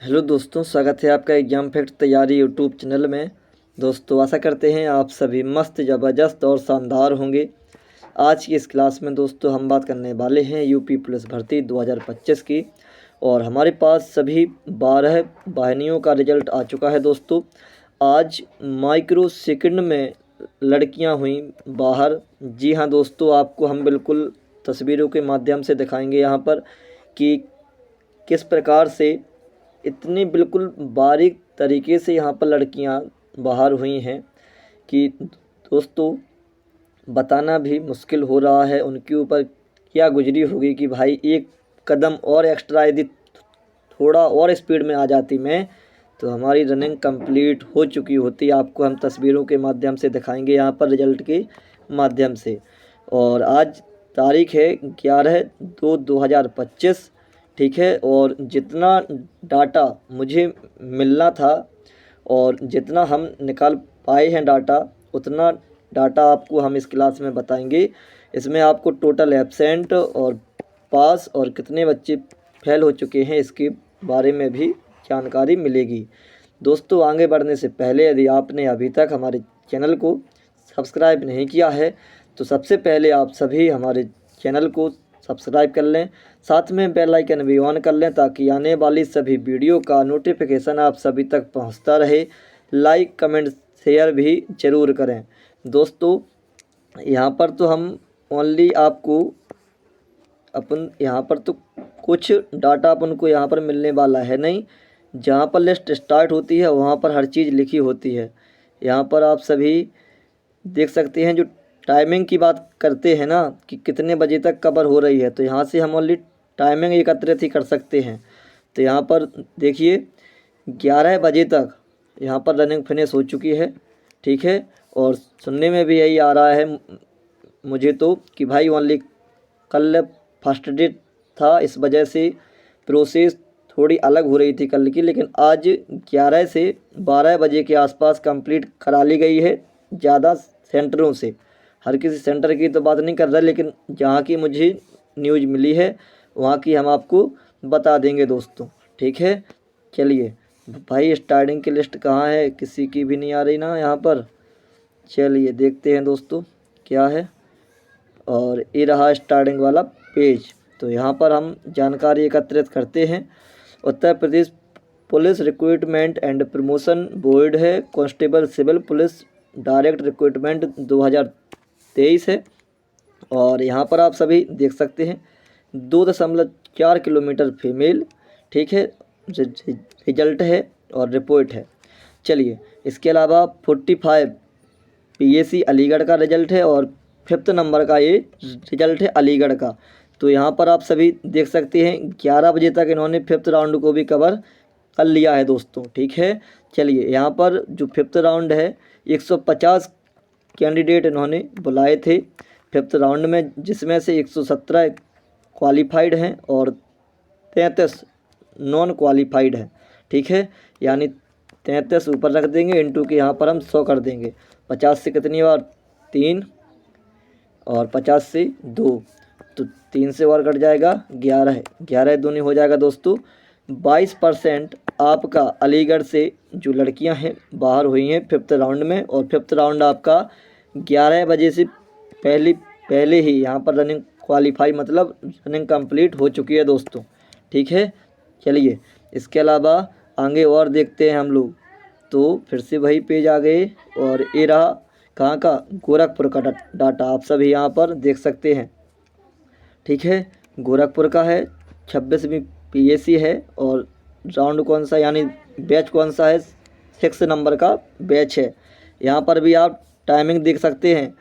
Hello दोस्तों, स्वागत है आपका एग्जाम फैक्ट तैयारी यूट्यूब चैनल में। दोस्तों आशा करते हैं आप सभी मस्त ज़बरदस्त और शानदार होंगे। आज की इस क्लास में दोस्तों हम बात करने वाले हैं यूपी पुलिस भर्ती 2025 की। और हमारे पास सभी 12 वाहिनियों का रिजल्ट आ चुका है दोस्तों। आज माइक्रो सेकंड में लड़कियां हुई बाहर। जी हाँ दोस्तों, आपको हम बिल्कुल तस्वीरों के माध्यम से दिखाएंगे यहाँ पर कि किस प्रकार से इतनी बिल्कुल बारीक तरीके से यहाँ पर लड़कियाँ बाहर हुई हैं कि दोस्तों बताना भी मुश्किल हो रहा है उनके ऊपर क्या गुजरी होगी कि भाई एक कदम और एक्स्ट्रा यदि थोड़ा और स्पीड में आ जाती मैं तो हमारी रनिंग कंप्लीट हो चुकी होती। आपको हम तस्वीरों के माध्यम से दिखाएंगे यहाँ पर रिजल्ट के माध्यम से। और आज तारीख है 11/2/2025, ठीक है। और जितना डाटा मुझे मिलना था और जितना हम निकाल पाए हैं डाटा, उतना डाटा आपको हम इस क्लास में बताएंगे। इसमें आपको टोटल एब्सेंट और पास और कितने बच्चे फेल हो चुके हैं इसके बारे में भी जानकारी मिलेगी। दोस्तों आगे बढ़ने से पहले यदि आपने अभी तक हमारे चैनल को सब्सक्राइब नहीं किया है तो सबसे पहले आप सभी हमारे चैनल को सब्सक्राइब कर लें, साथ में बेल आइकन भी ऑन कर लें ताकि आने वाली सभी वीडियो का नोटिफिकेशन आप सभी तक पहुंचता रहे। लाइक कमेंट शेयर भी ज़रूर करें। दोस्तों यहाँ पर तो हम ओनली आपको अपन यहाँ पर तो कुछ डाटा अपन को यहाँ पर मिलने वाला है नहीं। जहाँ पर लिस्ट स्टार्ट होती है वहाँ पर हर चीज़ लिखी होती है। यहाँ पर आप सभी देख सकते हैं, जो टाइमिंग की बात करते हैं ना कि कितने बजे तक कवर हो रही है, तो यहाँ से हम ओनली टाइमिंग एकत्रित ही कर सकते हैं। तो यहाँ पर देखिए 11 बजे तक यहाँ पर रनिंग फिनिश हो चुकी है, ठीक है। और सुनने में भी यही आ रहा है मुझे तो कि भाई ओनली कल फर्स्ट डे था, इस वजह से प्रोसेस थोड़ी अलग हो रही थी कल की, लेकिन आज 11 से 12 बजे के आसपास कंप्लीट करा ली गई है ज़्यादा सेंटरों से। हर किसी सेंटर की तो बात नहीं कर रहा, लेकिन जहाँ की मुझे न्यूज़ मिली है वहाँ की हम आपको बता देंगे दोस्तों, ठीक है। चलिए भाई स्टार्टिंग की लिस्ट कहाँ है, किसी की भी नहीं आ रही ना यहाँ पर। चलिए देखते हैं दोस्तों क्या है। और ये रहा स्टार्टिंग वाला पेज। तो यहाँ पर हम जानकारी एकत्रित करते हैं। Uttar Pradesh police recruitment and promotion board है, constable civil police direct recruitment 2023 है। और यहाँ पर आप सभी देख सकते हैं 2.4 किलोमीटर फीमेल, ठीक है, रिजल्ट है और रिपोर्ट है। चलिए इसके अलावा 45 पीएसी अलीगढ़ का रिजल्ट है और 5th नंबर का ये रिजल्ट है अलीगढ़ का। तो यहाँ पर आप सभी देख सकते हैं 11 बजे तक इन्होंने 5th राउंड को भी कवर कर लिया है दोस्तों, ठीक है। चलिए यहाँ पर जो 5th राउंड है 150 कैंडिडेट इन्होंने बुलाए थे 5th राउंड में, जिसमें से 117 क्वालिफाइड हैं और 33 नॉन क्वालिफाइड हैं, ठीक है। यानी 33 ऊपर रख देंगे, इंटू के यहाँ पर हम 100 कर देंगे। 50 से कितनी बार 3 और 50 से 2, तो 3 से और कट जाएगा 11, 11 दूनी हो जाएगा दोस्तों 22%। आपका अलीगढ़ से जो लड़कियां हैं बाहर हुई हैं 5th राउंड में, और 5th राउंड आपका 11 बजे से पहले ही यहाँ पर रनिंग क्वालिफाई मतलब रनिंग कंप्लीट हो चुकी है दोस्तों, ठीक है। चलिए इसके अलावा आगे और देखते हैं हम लोग। तो फिर से वही पेज आ गए और ये रहा कहाँ का, गोरखपुर का डाटा आप सभी यहाँ पर देख सकते हैं, ठीक है। गोरखपुर का है, 26वीं पीएसी है और राउंड कौन सा यानी बैच कौन सा है, 6 नंबर का बैच है। यहाँ पर भी आप टाइमिंग देख सकते हैं,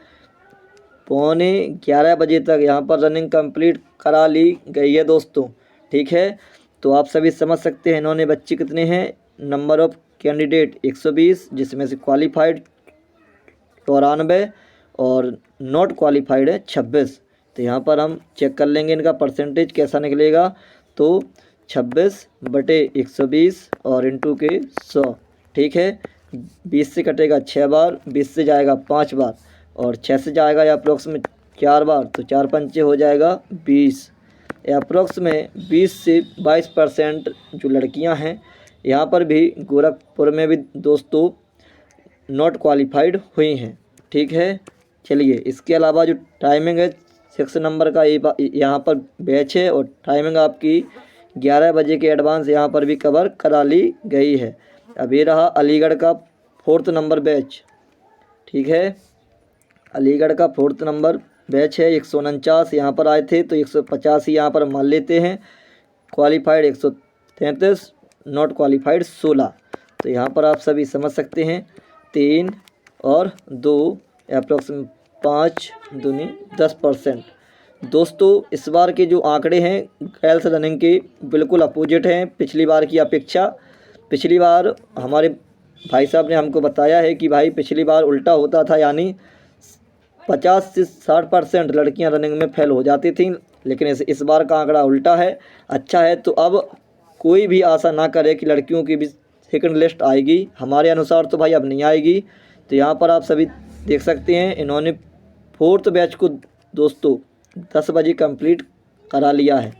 11:15 बजे तक यहाँ पर रनिंग कंप्लीट करा ली गई है दोस्तों, ठीक है। तो आप सभी समझ सकते हैं इन्होंने बच्चे कितने हैं, नंबर ऑफ कैंडिडेट 120, जिसमें से क्वालिफाइड 94 और नॉट क्वालिफाइड है 26। तो यहाँ पर हम चेक कर लेंगे इनका परसेंटेज कैसा निकलेगा। तो 26/120 और इंटू के 100, ठीक है। 20 से कटेगा 6 बार, 20 से जाएगा 5 बार और 6 से जाएगा या अप्रोक्स में 4 बार, तो 4 पंचे हो जाएगा 20। अप्रोक्स में 20 से 22% जो लड़कियां हैं यहाँ पर भी गोरखपुर में भी दोस्तों नॉट क्वालिफाइड हुई हैं। ठीक है, चलिए इसके अलावा जो टाइमिंग है 6 नंबर का यहाँ पर बैच है और टाइमिंग आपकी 11 बजे के एडवांस यहाँ पर भी कवर करा ली गई है। अब ये रहा अलीगढ़ का 4th नंबर बैच। ठीक है, अलीगढ़ का 4th नंबर बैच है। 149 यहाँ पर आए थे तो 185 यहाँ पर मान लेते हैं। Qualified 133, not qualified 16। तो यहाँ पर आप सभी समझ सकते हैं 3 और 2 अप्रॉक्सीमेट 5 दूनी 10%। दोस्तों इस बार के जो आंकड़े हैं गर्ल्स रनिंग के बिल्कुल अपोजिट हैं पिछली बार की अपेक्षा। पिछली बार हमारे भाई साहब ने हमको बताया है कि भाई पिछली बार उल्टा होता था, यानी 50 से 60% लड़कियां रनिंग में फेल हो जाती थीं, लेकिन इस बार का आंकड़ा उल्टा है, अच्छा है। तो अब कोई भी आशा ना करे कि लड़कियों की भी सेकंड लिस्ट आएगी, हमारे अनुसार तो भाई अब नहीं आएगी। तो यहाँ पर आप सभी देख सकते हैं इन्होंने 4th बैच को दोस्तों 10 बजे कंप्लीट करा लिया है।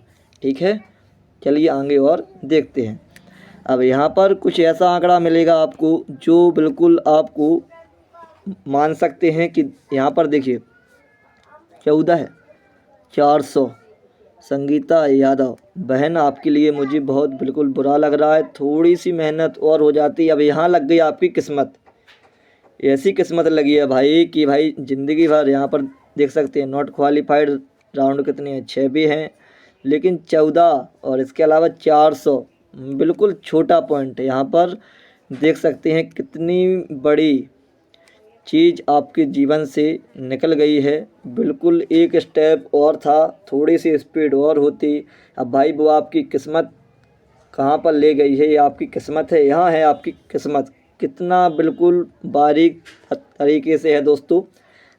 ठीक है, चलिए आगे और देखते हैं। अब यहाँ पर कुछ ऐसा आंकड़ा मिलेगा आपको जो बिल्कुल आपको मान सकते हैं कि यहाँ पर देखिए 14,400 संगीता यादव बहन, आपके लिए मुझे बहुत बिल्कुल बुरा लग रहा है, थोड़ी सी मेहनत और हो जाती। अब यहाँ लग गई आपकी किस्मत, ऐसी किस्मत लगी है भाई कि भाई ज़िंदगी भर। यहाँ पर देख सकते हैं नॉट क्वालिफाइड राउंड कितने हैं, 6 भी हैं, लेकिन 14 और इसके अलावा 400 बिल्कुल छोटा पॉइंट है। यहाँ पर देख सकते हैं कितनी बड़ी चीज़ आपके जीवन से निकल गई है। बिल्कुल एक स्टेप और था, थोड़ी सी स्पीड और होती। अब भाई वो आपकी किस्मत कहाँ पर ले गई है, ये आपकी किस्मत है, यहाँ है आपकी किस्मत। कितना बिल्कुल बारीक तरीके से है दोस्तों,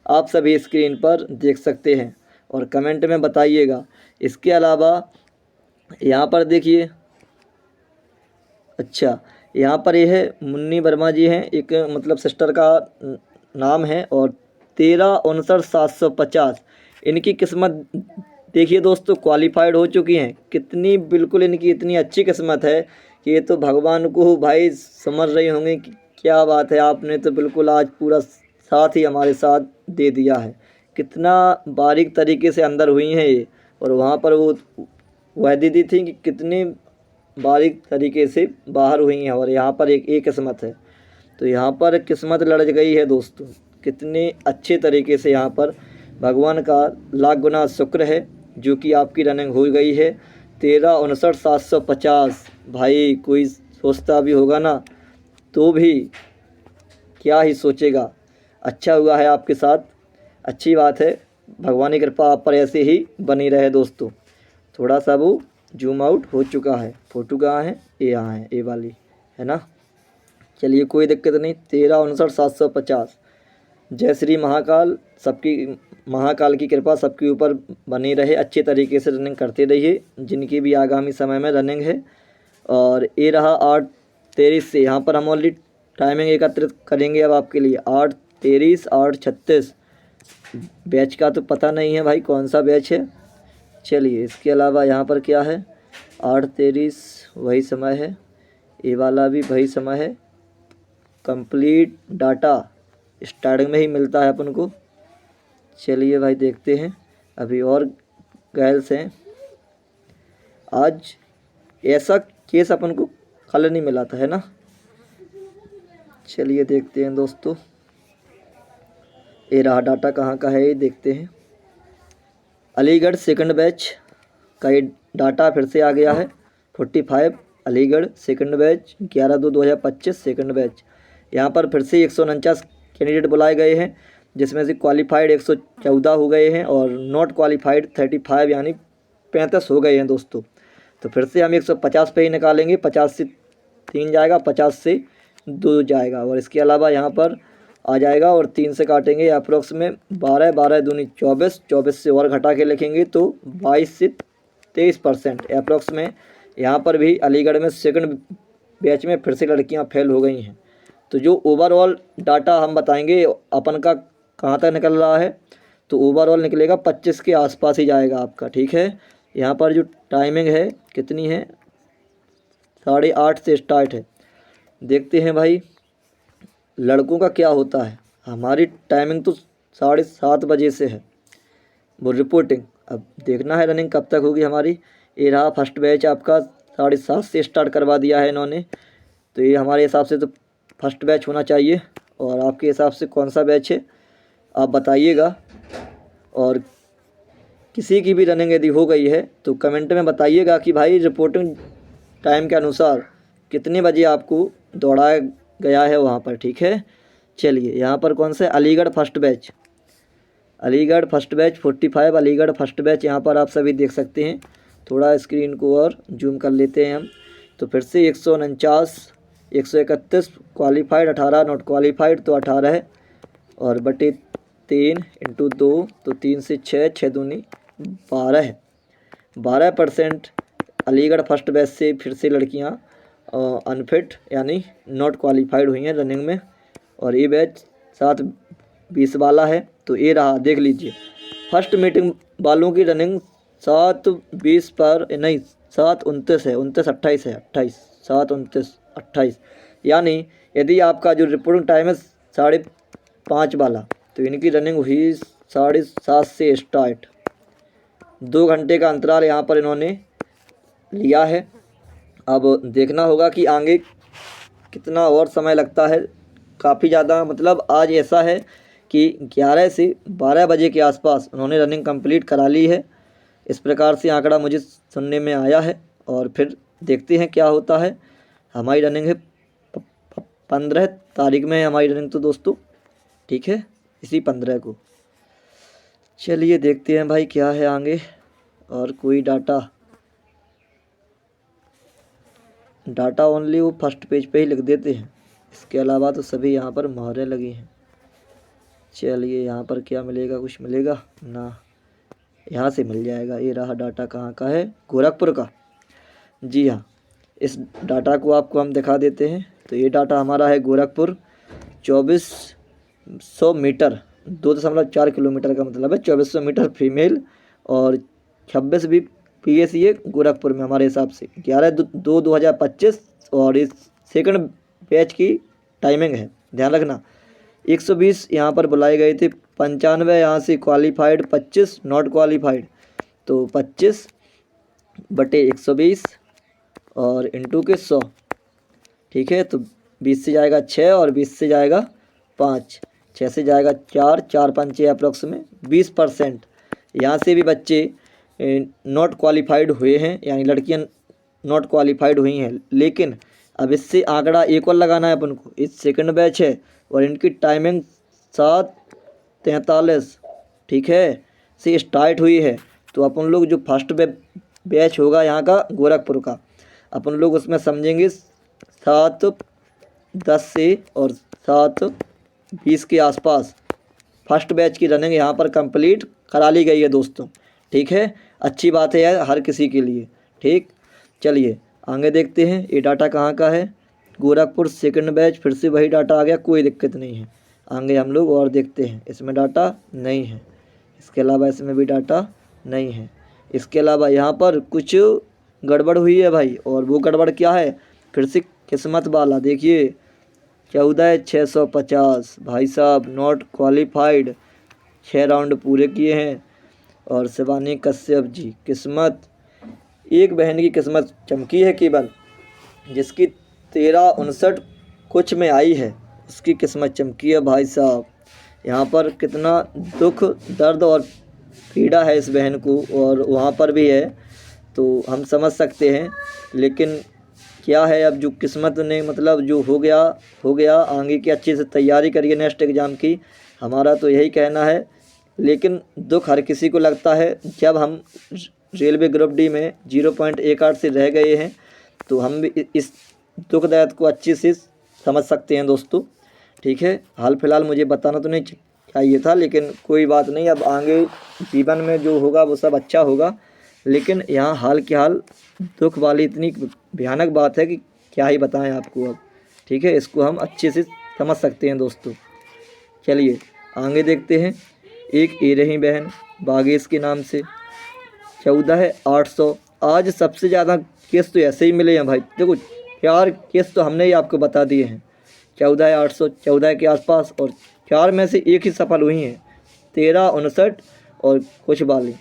आप सभी स्क्रीन पर देख सकते हैं और कमेंट में बताइएगा। इसके अलावा यहाँ पर देखिए, अच्छा यहाँ पर ये है मुन्नी वर्मा जी हैं, एक मतलब सिस्टर का नाम है, और 13,59,750 इनकी किस्मत देखिए दोस्तों, क्वालिफाइड हो चुकी हैं। कितनी बिल्कुल इनकी इतनी अच्छी किस्मत है कि ये तो भगवान को भाई समझ रहे होंगे कि क्या बात है, आपने तो बिल्कुल आज पूरा साथ ही हमारे साथ दे दिया है। कितना बारीक तरीके से अंदर हुई हैं ये, और वहाँ पर वो वह दीदी थी कि कितनी बारीक तरीके से बाहर हुई हैं, और यहाँ पर एक किस्मत है। तो यहाँ पर किस्मत लड़ गई है दोस्तों, कितने अच्छे तरीके से यहाँ पर भगवान का लाख गुना शुक्र है जो कि आपकी रनिंग हो गई है। 13,59,750 भाई, कोई सोचता भी होगा ना तो भी क्या ही सोचेगा। अच्छा हुआ है आपके साथ, अच्छी बात है, भगवान की कृपा आप पर ऐसे ही बनी रहे दोस्तों। थोड़ा सा वो जूम आउट हो चुका है, फ़ोटो कहाँ है, ये यहाँ है, ये वाली है ना। चलिए कोई दिक्कत नहीं। 13,59,750। जय श्री महाकाल, सबकी महाकाल की कृपा सबके ऊपर बनी रहे, अच्छे तरीके से रनिंग करते रहिए जिनकी भी आगामी समय में रनिंग है। और ये रहा 8:23 से, यहाँ पर हम ऑलरेडी टाइमिंग एकत्रित करेंगे अब आपके लिए। 8:23, 8:36 बैच का तो पता नहीं है भाई कौन सा बैच है। चलिए इसके अलावा यहाँ पर क्या है, 8:23 वही समय है, ये वाला भी वही समय है। कंप्लीट डाटा स्टार्टिंग में ही मिलता है अपन को। चलिए भाई देखते हैं, अभी और गर्ल्स हैं। आज ऐसा केस अपन को कल नहीं मिला था, है ना। चलिए देखते हैं दोस्तों, ये रहा डाटा कहाँ का है, ये देखते हैं। अलीगढ़ सेकंड बैच का ये डाटा फिर से आ गया है। 45 Aligarh second batch, 11/2/2025 second batch. यहाँ पर फिर से 149 कैंडिडेट बुलाए गए हैं, जिसमें से क्वालिफाइड 114 हो गए हैं और नॉट क्वालिफाइड 35 यानी 35 हो गए हैं दोस्तों। तो फिर से हम 150 पे ही निकालेंगे, 50 से 3 जाएगा, 50 से 2 जाएगा, और इसके अलावा यहाँ पर आ जाएगा और 3 से काटेंगे अप्रोक्स में 12, 12 दूनी 24, 24 से और घटा के लिखेंगे तो 22 से 23% अप्रोक्स में। यहाँ पर भी अलीगढ़ में सेकंड बैच में फिर से लड़कियाँ फेल हो गई हैं। तो जो ओवरऑल डाटा हम बताएंगे अपन का कहाँ तक निकल रहा है, तो ओवरऑल निकलेगा 25 के आसपास ही जाएगा आपका। ठीक है, यहाँ पर जो टाइमिंग है कितनी है, 8:30 से स्टार्ट है। देखते हैं भाई लड़कों का क्या होता है। हमारी टाइमिंग तो 7:30 बजे से है वो रिपोर्टिंग। अब देखना है रनिंग कब तक होगी हमारी। ये रहा फर्स्ट बैच आपका 7:30 से स्टार्ट करवा दिया है इन्होंने। तो ये हमारे हिसाब से तो फर्स्ट बैच होना चाहिए। और आपके हिसाब से कौन सा बैच है आप बताइएगा। और किसी की भी रनिंग यदि हो गई है तो कमेंट में बताइएगा कि भाई रिपोर्टिंग टाइम के अनुसार कितने बजे आपको दौड़ाया गया है वहाँ पर। ठीक है, चलिए यहाँ पर कौन सा Aligarh first batch, Aligarh first batch 45 Aligarh first batch यहाँ पर आप सभी देख सकते हैं। थोड़ा स्क्रीन को और जूम कर लेते हैं हम। तो फिर से 149 131 क्वालिफाइड 18 नॉट क्वालिफाइड तो 18 है और बटे 3 × 2 तो 3 से 6 6 दूनी 12 है। 12% अलीगढ़ फर्स्ट बैच से फिर से लड़कियां अनफिट यानी नॉट क्वालिफाइड हुई हैं रनिंग में। और ये बैच 7:20 वाला है। तो ये रहा देख लीजिए फर्स्ट मीटिंग वालों की रनिंग 7:20 पर नहीं 7:29 है 29 है 7:29 यानी यदि आपका जो रिपोर्टिंग टाइम है 5:30 वाला तो इनकी रनिंग हुई 7:30 से स्टार्ट। 2 घंटे का अंतराल यहाँ पर इन्होंने लिया है। अब देखना होगा कि आगे कितना और समय लगता है। काफ़ी ज़्यादा मतलब आज ऐसा है कि 11 से 12 बजे के आसपास उन्होंने रनिंग कंप्लीट करा ली है। इस प्रकार से आंकड़ा मुझे सुनने में आया है। और फिर देखते हैं क्या होता है। हमारी रनिंग है 15 तारीख में है हमारी रनिंग तो दोस्तों। ठीक है, इसी 15 को। चलिए देखते हैं भाई क्या है आगे। और कोई डाटा ओनली वो फर्स्ट पेज पे ही लिख देते हैं। इसके अलावा तो सभी यहाँ पर मोहरें लगी हैं। चलिए यहाँ पर क्या मिलेगा, कुछ मिलेगा ना, यहाँ से मिल जाएगा। ये रहा डाटा कहाँ का है, गोरखपुर का। जी हाँ, इस डाटा को आपको हम दिखा देते हैं। तो ये डाटा हमारा है गोरखपुर 2400 मीटर 2.4 किलोमीटर का मतलब है 2400 मीटर फीमेल और 26 भी PS ये गोरखपुर में हमारे हिसाब से 11/2/2025। और इस सेकंड बैच की टाइमिंग है, ध्यान रखना। 120 यहाँ पर बुलाए गए थे, 95 यहाँ से क्वालिफाइड, 25 नॉट क्वालिफाइड। तो 25/120 और इंटू के 100। ठीक है, तो 20 से जाएगा 6 और 20 से जाएगा 5, 6 से जाएगा 4, 4 5 अप्रॉक्स में 20%। यहाँ से भी बच्चे नॉट क्वालिफाइड हुए हैं यानी लड़कियाँ नॉट क्वालिफाइड हुई हैं। लेकिन अब इससे आंकड़ा एक और लगाना है अपन को। इस सेकंड बैच है और इनकी टाइमिंग 7:43 ठीक है से स्टार्ट हुई है। तो अपन लोग जो फर्स्ट बैच होगा यहाँ का गोरखपुर का, अपन लोग उसमें समझेंगे 7:10 से और 7:20 के आसपास फर्स्ट बैच की रनिंग यहाँ पर कंप्लीट करा ली गई है दोस्तों। ठीक है, अच्छी बात है यार हर किसी के लिए। ठीक, चलिए आगे देखते हैं। ये डाटा कहाँ का है, गोरखपुर सेकंड बैच। फिर से वही डाटा आ गया, कोई दिक्कत नहीं है। आगे हम लोग और देखते हैं। इसमें डाटा नहीं है, इसके अलावा इसमें भी डाटा नहीं है। इसके अलावा यहाँ पर कुछ गड़बड़ हुई है भाई। और वो गड़बड़ क्या है, फिर से किस्मत वाला देखिए 14,650 भाई साहब नॉट क्वालिफाइड, 6 राउंड पूरे किए हैं। और शिवानी कश्यप जी किस्मत, एक बहन की किस्मत चमकी है केवल, जिसकी 13:59 कुछ में आई है, उसकी किस्मत चमकी है भाई साहब। यहाँ पर कितना दुख दर्द और पीड़ा है इस बहन को, और वहाँ पर भी है तो हम समझ सकते हैं। लेकिन क्या है, अब जो किस्मत ने मतलब जो हो गया। आगे की अच्छे से तैयारी करिए नेक्स्ट एग्ज़ाम की, हमारा तो यही कहना है। लेकिन दुख हर किसी को लगता है जब हम रेलवे ग्रुप डी में 0.18 से रह गए हैं, तो हम भी इस दुखदायक को अच्छे से समझ सकते हैं दोस्तों। ठीक है, हाल फिलहाल मुझे बताना तो नहीं चाहिए था, लेकिन कोई बात नहीं। अब आगे जीवन में जो होगा वो सब अच्छा होगा। लेकिन यहाँ हाल के हाल दुख वाली इतनी भयानक बात है कि क्या ही बताएं आपको अब। ठीक है, इसको हम अच्छे से समझ सकते हैं दोस्तों। चलिए आगे देखते हैं। एक ये रही बहन बागेश के नाम से 14,800। आज सबसे ज़्यादा केस तो ऐसे ही मिले हैं भाई। देखो 4 केस तो हमने ही आपको बता दिए हैं, 14,814 के आसपास, और 4 में से एक ही सफल हुई हैं, 13, 59 और कुछ वाली,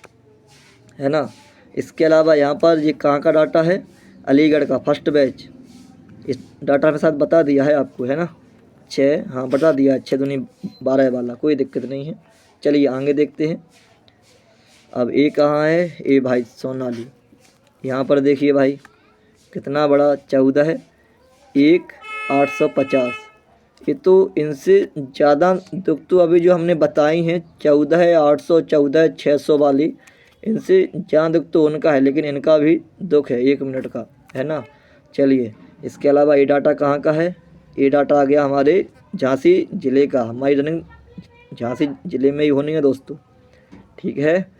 है ना। इसके अलावा यहाँ पर ये कहाँ का डाटा है, अलीगढ़ का फर्स्ट बैच, इस डाटा के साथ बता दिया है आपको, है ना। 6, हाँ बता दिया है, 6 दूनी 12 वाला, कोई दिक्कत नहीं है। चलिए आगे देखते हैं। अब ए कहाँ है, ए भाई सोनाली, यहाँ पर देखिए भाई कितना बड़ा 14 है, 1,850। ये तो इनसे ज़्यादा दुख तो अभी जो हमने बताई हैं 14,800, 14,600 वाली, इनसे ज़्यादा दुख तो उनका है, लेकिन इनका भी दुख है 1 मिनट का, है ना। चलिए इसके अलावा ये डाटा कहाँ का है, ये डाटा आ गया हमारे झांसी ज़िले का। हमारी रनिंग झांसी ज़िले में ही होनी है दोस्तों, ठीक है।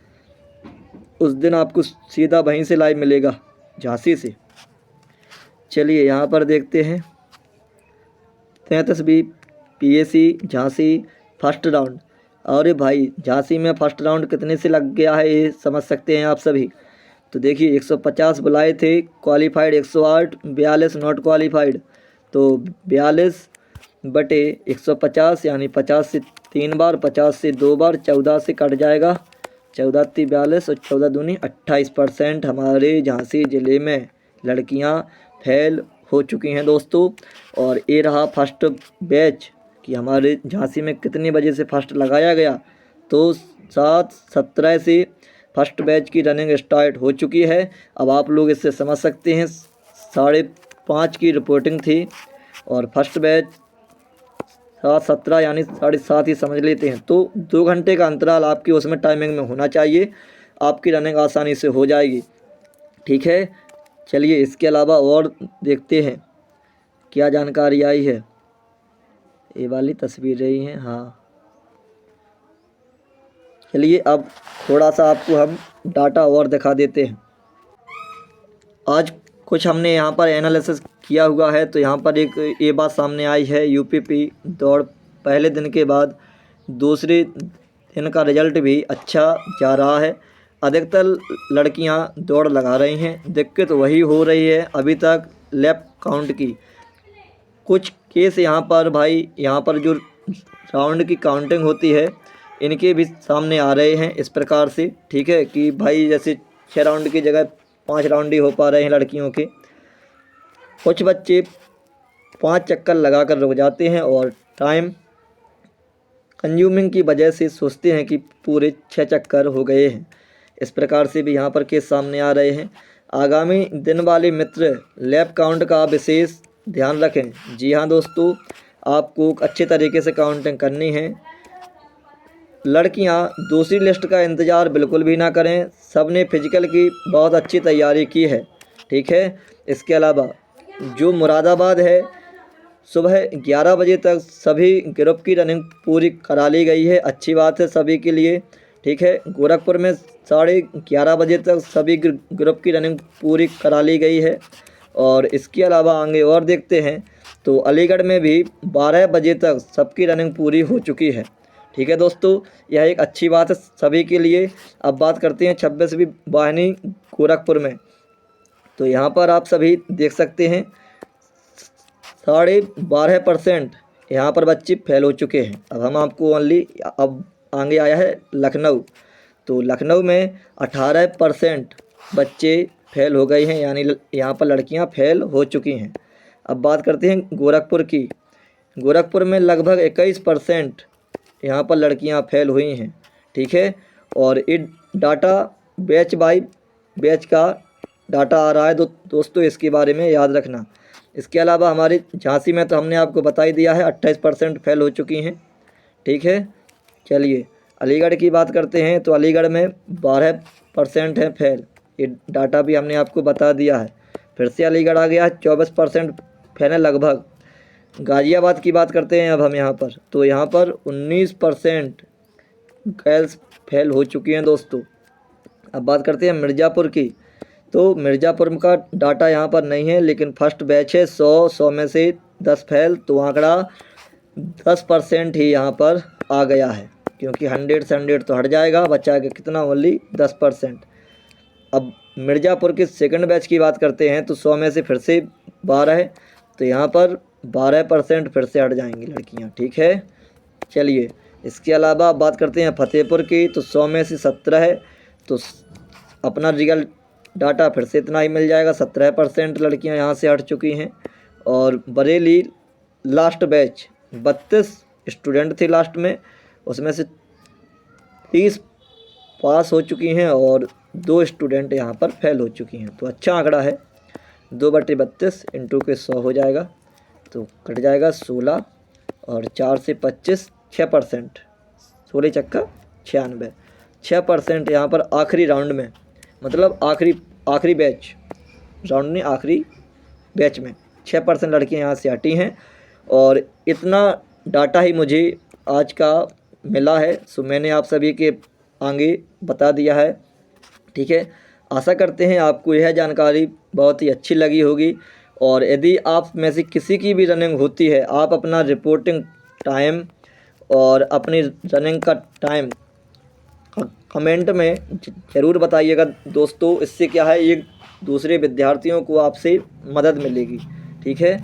उस दिन आपको सीधा वहीं से लाइव मिलेगा, झांसी से। चलिए यहाँ पर देखते हैं 33B PAC Jhansi first round. अरे भाई झांसी में फर्स्ट राउंड कितने से लग गया है ये समझ सकते हैं आप सभी। तो देखिए 150 बुलाए थे, क्वालिफाइड 108, 42 नॉट क्वालिफाइड, तो 42 बटे 150 यानी 50 से 3 बार, 50 से 2 बार, 14 से कट जाएगा, 14 × 42 और 14 दूनी 28% हमारे झांसी ज़िले में लड़कियां फेल हो चुकी हैं दोस्तों। और ये रहा फर्स्ट बैच कि हमारे झांसी में कितने बजे से फर्स्ट लगाया गया, तो 7:17 से फर्स्ट बैच की रनिंग स्टार्ट हो चुकी है। अब आप लोग इससे समझ सकते हैं 5:30 की रिपोर्टिंग थी और फर्स्ट बैच 7:17 यानी 7:30 ही समझ लेते हैं, तो 2 घंटे का अंतराल आपकी उसमें टाइमिंग में होना चाहिए, आपकी रनिंग आसानी से हो जाएगी, ठीक है। चलिए इसके अलावा और देखते हैं क्या जानकारी आई है। ये वाली तस्वीरें ही हैं, हाँ। चलिए अब थोड़ा सा आपको हम डाटा और दिखा देते हैं। आज कुछ हमने यहाँ पर एनालिसिस किया हुआ है, तो यहाँ पर एक ये बात सामने आई है, यूपीपी दौड़ पहले दिन के बाद दूसरे दिन का रिजल्ट भी अच्छा जा रहा है। अधिकतर लड़कियाँ दौड़ लगा रही हैं, दिक्कत वही हो रही है अभी तक लैप काउंट की। कुछ केस यहाँ पर भाई, यहाँ पर जो राउंड की काउंटिंग होती है इनके भी सामने आ रहे हैं इस प्रकार से, ठीक है, कि भाई जैसे 6 राउंड की जगह 5 राउंड ही हो पा रहे हैं लड़कियों के। कुछ बच्चे 5 चक्कर लगा कर रुक जाते हैं और टाइम कंज्यूमिंग की वजह से सोचते हैं कि पूरे 6 चक्कर हो गए हैं। इस प्रकार से भी यहाँ पर केस सामने आ रहे हैं। आगामी दिन वाले मित्र लैप काउंट का विशेष ध्यान रखें। जी हाँ दोस्तों, आपको अच्छे तरीके से काउंटिंग करनी है। लड़कियां दूसरी लिस्ट का इंतज़ार बिल्कुल भी ना करें, सबने फिजिकल की बहुत अच्छी तैयारी की है, ठीक है। इसके अलावा जो मुरादाबाद है सुबह 11 बजे तक सभी ग्रुप की रनिंग पूरी करा ली गई है, अच्छी बात है सभी के लिए, ठीक है। गोरखपुर में 11:30 बजे तक सभी ग्रुप की रनिंग पूरी करा ली गई है। और इसके अलावा आगे और देखते हैं तो अलीगढ़ में भी 12 बजे तक सबकी रनिंग पूरी हो चुकी है, ठीक है दोस्तों। यह एक अच्छी बात है सभी के लिए। अब बात करते हैं 26वीं वाहिनी गोरखपुर में। तो यहाँ पर आप सभी देख सकते हैं 12.5% यहाँ पर बच्चे फेल हो चुके हैं। अब हम आपको ओनली अब आगे आया है लखनऊ, तो लखनऊ में 18% बच्चे फेल हो गए हैं, यानी यहाँ पर लड़कियाँ फेल हो चुकी हैं। अब बात करते हैं गोरखपुर की। गोरखपुर में लगभग 21% यहाँ पर लड़कियाँ फेल हुई हैं, ठीक है। और ये डाटा बैच बाई बैच का डाटा आ रहा है दोस्तों, इसके बारे में याद रखना। इसके अलावा हमारे झांसी में तो हमने आपको बता ही दिया है 28% फेल हो चुकी हैं, ठीक है। चलिए अलीगढ़ की बात करते हैं, तो अलीगढ़ में 12% है फेल, ये डाटा भी हमने आपको बता दिया है। फिर से अलीगढ़ आ गया है 24% फेल है लगभग। गाज़ियाबाद की बात करते हैं अब हम यहाँ पर, तो यहाँ पर 19% गर्ल्स फेल हो चुकी हैं दोस्तों। अब बात करते हैं मिर्ज़ापुर की, तो मिर्ज़ापुर का डाटा यहाँ पर नहीं है, लेकिन फर्स्ट बैच है 100 में से 10 फेल, तो आंकड़ा 10% ही यहाँ पर आ गया है, क्योंकि 100 से 100 तो हट जाएगा, बचा के कितना ओनली 10%। अब मिर्ज़ापुर के सेकंड बैच की बात करते हैं तो 100 में से फिर से 12 है, तो यहाँ पर 12% फिर से हट जाएंगी लड़कियाँ। ठीक है, चलिए इसके अलावा बात करते हैं फतेहपुर की, तो 100 में से 17 है, तो अपना रियल डाटा फिर से इतना ही मिल जाएगा, 17% लड़कियाँ यहाँ से हट चुकी हैं। और बरेली लास्ट बैच 32 स्टूडेंट थे लास्ट में, उसमें से 30 पास हो चुकी हैं और 2 स्टूडेंट यहाँ पर फेल हो चुकी हैं। तो अच्छा आंकड़ा है, 2/32 इंटू के 100 हो जाएगा, तो कट जाएगा 16 और 4 से 25 6%, 16 चक्का 96, 6% यहाँ पर आखिरी राउंड में, मतलब आखिरी बैच, राउंड नहीं आखिरी बैच में 6% लड़कियाँ यहाँ से हटी हैं। और इतना डाटा ही मुझे आज का मिला है, सो मैंने आप सभी के आगे बता दिया है। ठीक है, आशा करते हैं आपको यह जानकारी बहुत ही अच्छी लगी होगी। और यदि आप में से किसी की भी रनिंग होती है, आप अपना रिपोर्टिंग टाइम और अपनी रनिंग का टाइम कमेंट में ज़रूर बताइएगा दोस्तों। इससे क्या है, ये दूसरे विद्यार्थियों को आपसे मदद मिलेगी। ठीक है,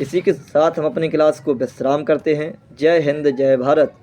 इसी के साथ हम अपनी क्लास को विश्राम करते हैं। जय हिंद, जय भारत।